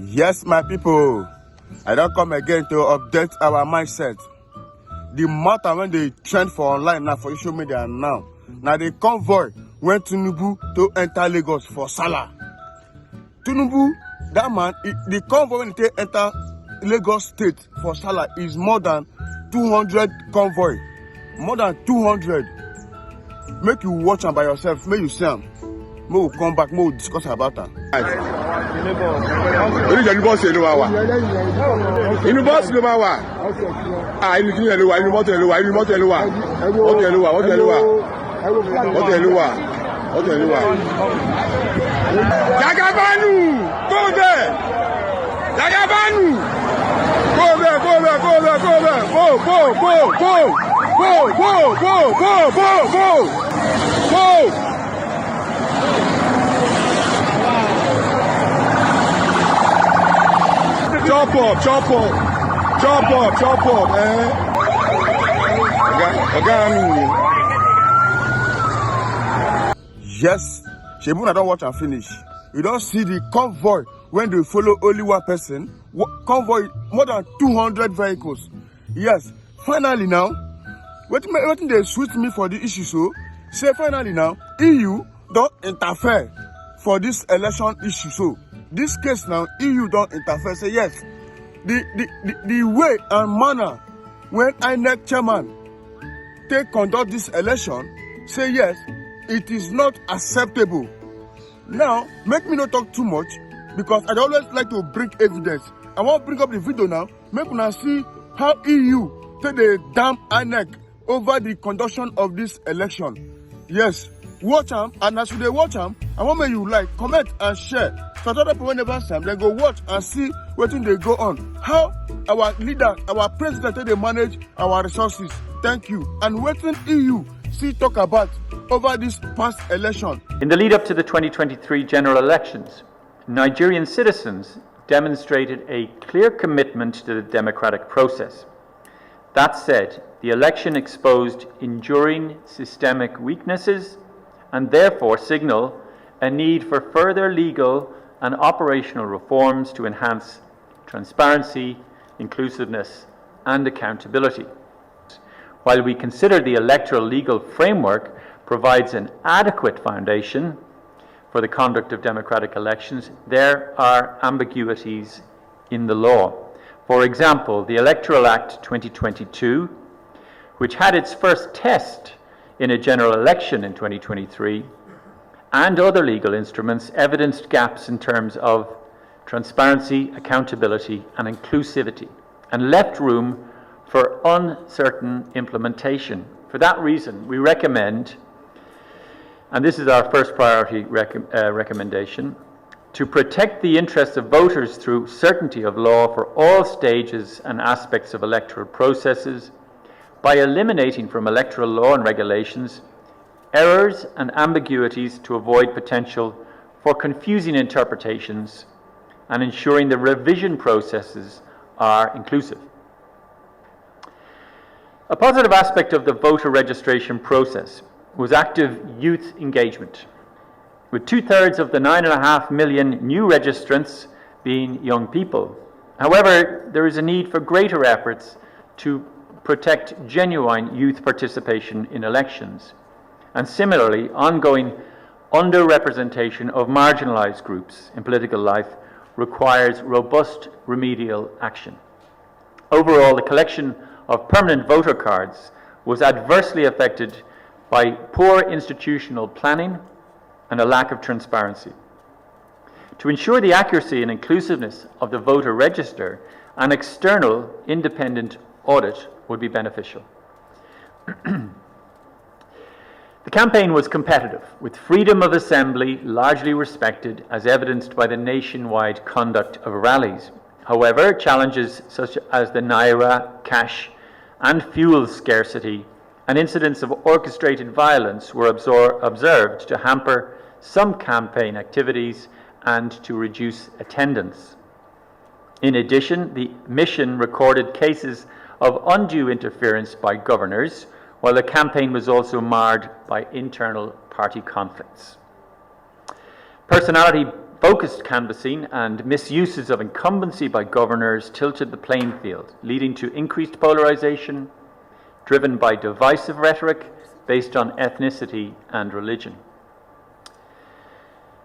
Yes, my people, I don't come again to update our mindset. The matter when they trend for online now, for social media now the convoy went to TInubu to enter Lagos for Sallah. TInubu, that man, the convoy when they enter Lagos state for Sallah is more than 200 convoy. More than 200. Make you watch them by yourself, make you see them. We will come back, we will discuss about that. Inú bọ́ọ̀sì ló máa wà. Inú bọ́ọ̀sì ló máa wà. Inú kí ni ló wà? Inú mọ́tò ló wà. Inú mọ́tò ló wà. Mọ́tò ló wà. Mọ́tò ló wà. Mọ́tò ló wà. Mọ́tò ló wà. Jagabanu! Go there! Jagabanu! Go there! Go there! Go there! Go there! Go! Go! Go! Go! Go! Go! Go! Go! Go! Go! Go! Chop up, chop up, chop up, chop up, Yes, Shebuna don't watch and finish. You don't see the convoy when they follow only one person. Convoy more than 200 vehicles. Yes, finally now, what they switch me for the issue so? Say finally now, EU don't interfere for this election issue so. This case now, EU don't interfere. Say yes, the way and manner when INEC chairman they conduct this election, say yes, it is not acceptable. Now, make me not talk too much because I always like to bring evidence. I want to bring up the video now. Make me see how EU take the damn INEC over the conduction of this election. Yes, watch them, and as they watch them, I want me you like, comment and share. So other people whenever time they go watch and see what they go on. How our leader, our president, they manage our resources. Thank you. And what EU see talk about over this past election. In the lead up to the 2023 general elections, Nigerian citizens demonstrated a clear commitment to the democratic process. That said, the election exposed enduring systemic weaknesses and therefore signal a need for further legal and operational reforms to enhance transparency, inclusiveness, and accountability. While we consider the electoral legal framework provides an adequate foundation for the conduct of democratic elections, there are ambiguities in the law. For example, the Electoral Act 2022, which had its first test in a general election in 2023, and other legal instruments evidenced gaps in terms of transparency, accountability, and inclusivity, and left room for uncertain implementation. For that reason, we recommend, and this is our first priority recommendation, to protect the interests of voters through certainty of law for all stages and aspects of electoral processes by eliminating from electoral law and regulations errors and ambiguities to avoid potential for confusing interpretations and ensuring the revision processes are inclusive. A positive aspect of the voter registration process was active youth engagement, with 2/3 of the 9.5 million new registrants being young people. However, there is a need for greater efforts to protect genuine youth participation in elections, and similarly, ongoing underrepresentation of marginalized groups in political life requires robust remedial action. Overall, the collection of permanent voter cards was adversely affected by poor institutional planning and a lack of transparency. To ensure the accuracy and inclusiveness of the voter register, an external independent audit would be beneficial. The campaign was competitive, with freedom of assembly largely respected, as evidenced by the nationwide conduct of rallies. However, challenges such as the naira, cash, and fuel scarcity and incidents of orchestrated violence were observed to hamper some campaign activities and to reduce attendance. In addition, the mission recorded cases of undue interference by governors, while the campaign was also marred by internal party conflicts. Personality Focused canvassing and misuses of incumbency by governors tilted the playing field, leading to increased polarization, driven by divisive rhetoric based on ethnicity and religion.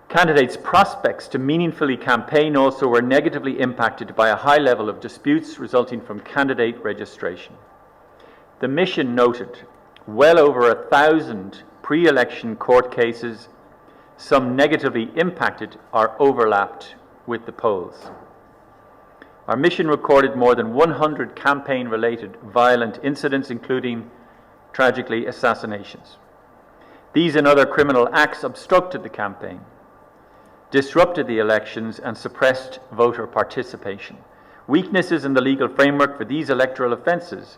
Candidates' prospects to meaningfully campaign also were negatively impacted by a high level of disputes resulting from candidate registration. The mission noted well over 1,000 pre-election court cases, some negatively impacted or overlapped with the polls. Our mission recorded more than 100 campaign-related violent incidents, including, tragically, assassinations. These and other criminal acts obstructed the campaign, disrupted the elections, and suppressed voter participation. Weaknesses in the legal framework for these electoral offences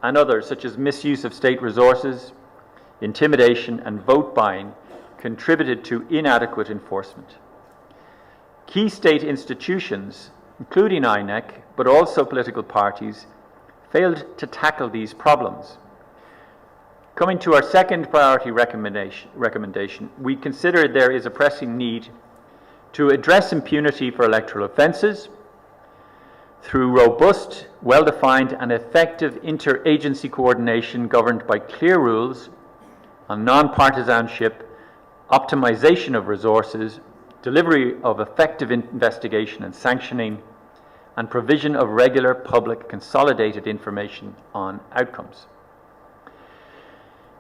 and others, such as misuse of state resources, intimidation, and vote buying, contributed to inadequate enforcement. Key state institutions, including INEC, but also political parties, failed to tackle these problems. Coming to our second priority recommendation, we consider there is a pressing need to address impunity for electoral offences through robust, well-defined and effective interagency coordination governed by clear rules on non-partisanship, optimization of resources, delivery of effective investigation and sanctioning, and provision of regular public consolidated information on outcomes.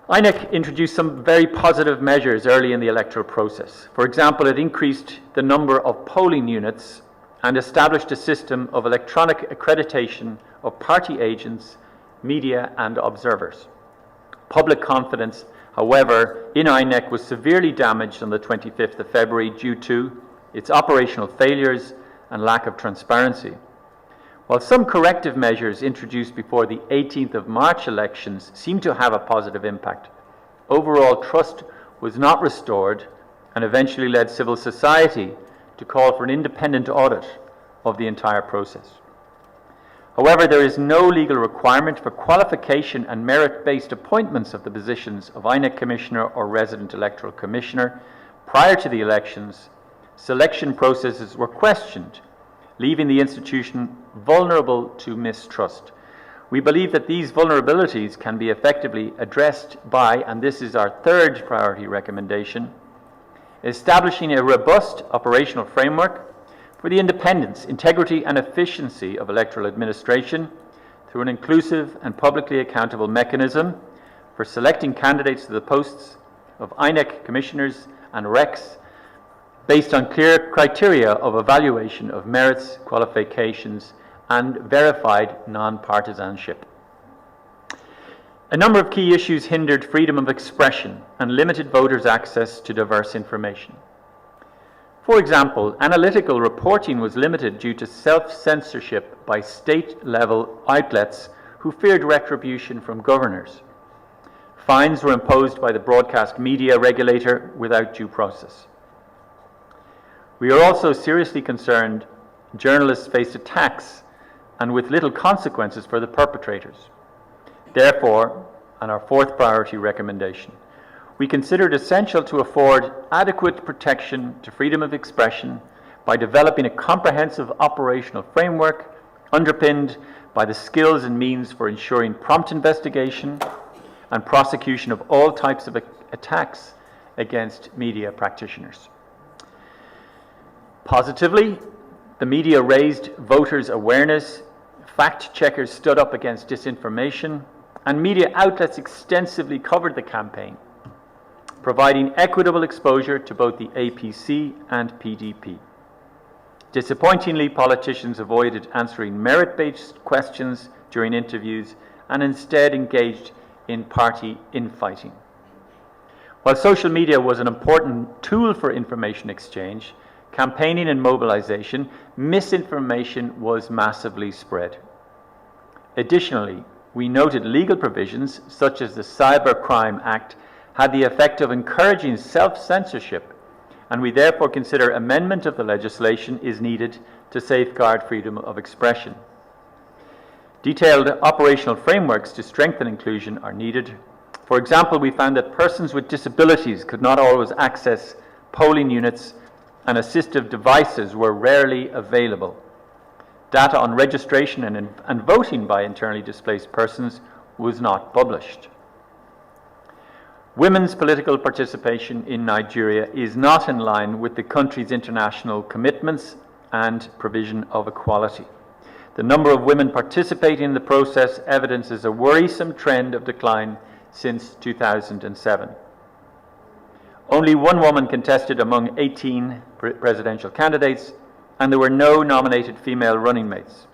INEC introduced some very positive measures early in the electoral process. For example, it increased the number of polling units and established a system of electronic accreditation of party agents, media and observers. Public confidence, however, in INEC was severely damaged on the 25th of February due to its operational failures and lack of transparency. While some corrective measures introduced before the 18th of March elections seemed to have a positive impact, overall trust was not restored and eventually led civil society to call for an independent audit of the entire process. However, there is no legal requirement for qualification and merit-based appointments of the positions of INEC Commissioner or Resident Electoral Commissioner. Prior to the elections, selection processes were questioned, leaving the institution vulnerable to mistrust. We believe that these vulnerabilities can be effectively addressed by, and this is our third priority recommendation, establishing a robust operational framework for the independence, integrity and efficiency of electoral administration through an inclusive and publicly accountable mechanism for selecting candidates to the posts of INEC commissioners and recs based on clear criteria of evaluation of merits, qualifications, and verified non-partisanship. A number of key issues hindered freedom of expression and limited voters' access to diverse information. For example, analytical reporting was limited due to self-censorship by state-level outlets who feared retribution from governors. Fines were imposed by the broadcast media regulator without due process. We are also seriously concerned journalists faced attacks and with little consequences for the perpetrators. Therefore, and our fourth priority recommendation, we consider it essential to afford adequate protection to freedom of expression by developing a comprehensive operational framework underpinned by the skills and means for ensuring prompt investigation and prosecution of all types of attacks against media practitioners. Positively, the media raised voters' awareness, fact-checkers stood up against disinformation, and media outlets extensively covered the campaign, providing equitable exposure to both the APC and PDP. Disappointingly, politicians avoided answering merit-based questions during interviews and instead engaged in party infighting. While social media was an important tool for information exchange, campaigning and mobilization, misinformation was massively spread. Additionally, we noted legal provisions such as the Cybercrime Act had the effect of encouraging self-censorship, and we therefore consider amendment of the legislation is needed to safeguard freedom of expression. Detailed operational frameworks to strengthen inclusion are needed. For example, we found that persons with disabilities could not always access polling units and assistive devices were rarely available. Data on registration and voting by internally displaced persons was not published. Women's political participation in Nigeria is not in line with the country's international commitments and provision of equality. The number of women participating in the process evidences a worrisome trend of decline since 2007. Only one woman contested among 18 presidential candidates, and there were no nominated female running mates.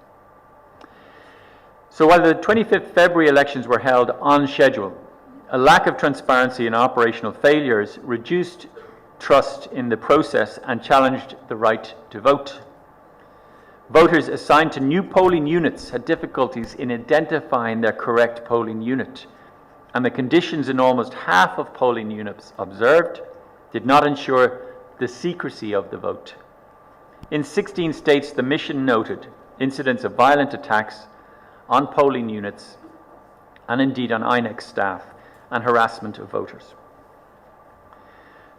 So while the 25th February elections were held on schedule, a lack of transparency and operational failures reduced trust in the process and challenged the right to vote. Voters assigned to new polling units had difficulties in identifying their correct polling unit, and the conditions in almost half of polling units observed did not ensure the secrecy of the vote. In 16 states, the mission noted incidents of violent attacks on polling units and indeed on INEC staff and harassment of voters.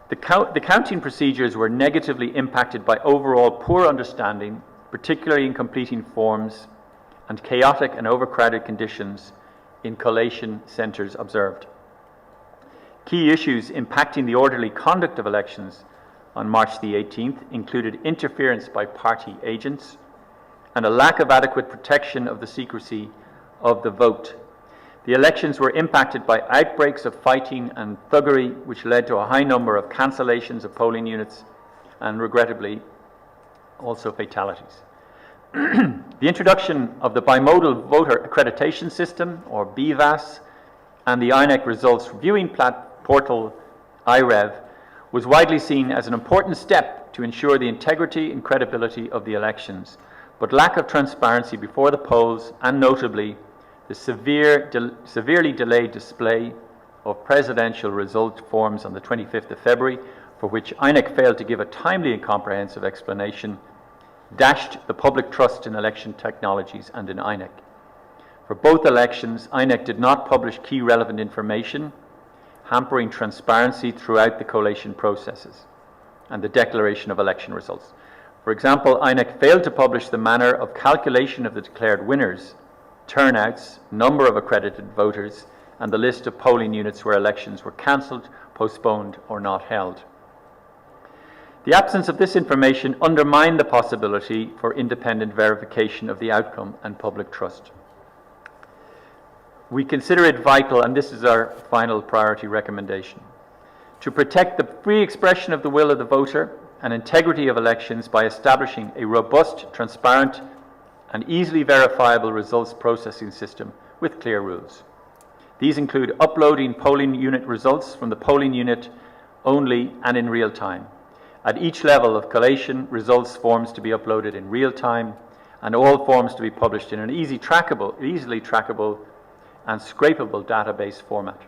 The counting procedures were negatively impacted by overall poor understanding, particularly in completing forms, and chaotic and overcrowded conditions in collation centres observed. Key issues impacting the orderly conduct of elections on March the 18th included interference by party agents and a lack of adequate protection of the secrecy of the vote. The elections were impacted by outbreaks of fighting and thuggery, which led to a high number of cancellations of polling units and, regrettably, also fatalities. The introduction of the bimodal voter accreditation system, or BVAS, and the INEC results viewing portal IREV was widely seen as an important step to ensure the integrity and credibility of the elections, but lack of transparency before the polls, and notably the severely delayed display of presidential result forms on the 25th of February, for which INEC failed to give a timely and comprehensive explanation, dashed the public trust in election technologies and in INEC. For both elections, INEC did not publish key relevant information, hampering transparency throughout the collation processes and the declaration of election results. For example, INEC failed to publish the manner of calculation of the declared winners, turnouts, number of accredited voters, and the list of polling units where elections were cancelled, postponed, or not held. The absence of this information undermined the possibility for independent verification of the outcome and public trust. We consider it vital, and this is our final priority recommendation, to protect the free expression of the will of the voter and integrity of elections by establishing a robust, transparent, and easily verifiable results processing system with clear rules. These include uploading polling unit results from the polling unit only and in real time. At each level of collation, results forms to be uploaded in real time, and all forms to be published in an easily trackable and scrapable database format.